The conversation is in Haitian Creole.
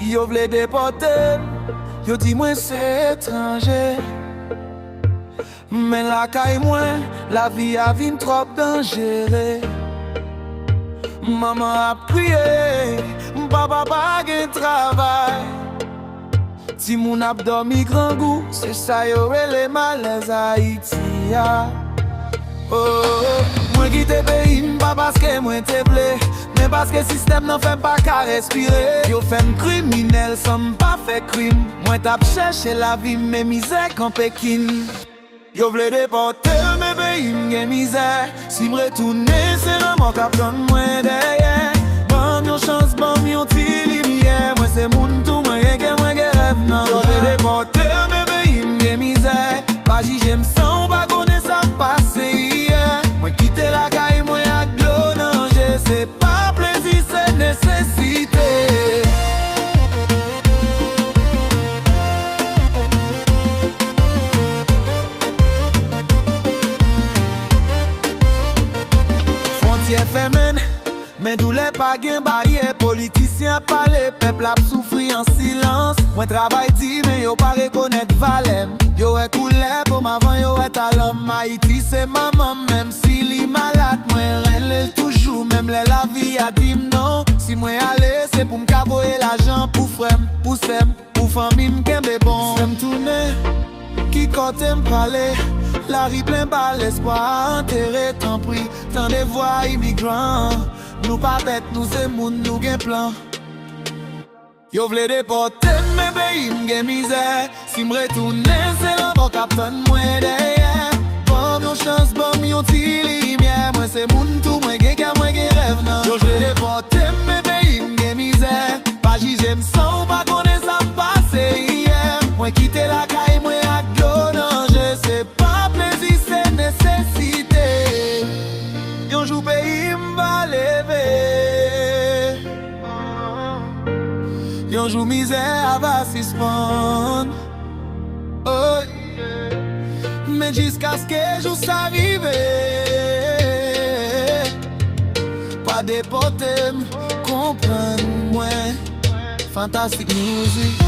Yo vle deporter, yo di mwen se étranger. Men la kay mwen, la vie a vin trop dangereux. Maman a prié, papa pa gen travail. Ti moun ap dormi grand goût, c'est ça yo rele malaise Haïti ya. Oh, mwen kite pays pas parce que mwen te vle, mais parce que système nan fait pas ka respirer. Yo fèm criminel sans pas fait crime. Mwen tap chercher la vie mais misère en Pékin. Yo vle deporter mais pays gen misère. Si m'retourne c'est vraiment kap don mwen derrière. Bam yon chance, bam yon ti lumière. Mwen se moun tout mwen gen rêve nan. Yo vle deporter mais pays gen misère. Pas jige m'san pas connaît ça passé hier. Mwen kite la caille mwen ak l'eau danger. C'est pas plaisir c'est nécessité. Fèmen, men dou lè pa gen barrière. Politisyen pale, peuple ap soufri en silence. Mwen travay di, men yo pa rekonnet valem. Yo e koulè pou m'avan, yo e talom. Haïti se maman, même si li malade. Mwen renle toujou, même lè la vie a dim non. Si mwen ale, se pou m'kavoye l'argent pou frem, pou sem, pou fami m'kembe bon. Sem tourne, ki kote m'pale. La ri plein par l'espoir, enterré tant pris. Tant de voix immigrants. Nous pas bêtes, nous c'est moun, nous gen plan. Yo vle deporter, mais pays m'gen misère. Si m'retourne, c'est l'enfant captain mwen derrière. Bon yon chance, bon yon ti lumière. Mwen c'est moun tout, mwen gen rêve nan. Yo vle deporter, mais pays m'gen misère. Pas jige m'san, pas connaît ça m'passe hier. Mwen kite la caille, mwen ak l'eau danger. C'est pas plaisir, c'est nécessité. Yon jou pays m'va lever. Yon jou misère va suspendre. Oh yeah. Mais jusqu'à ce que jou s'arrive, pas déporter, comprendre moi. Fantastic music.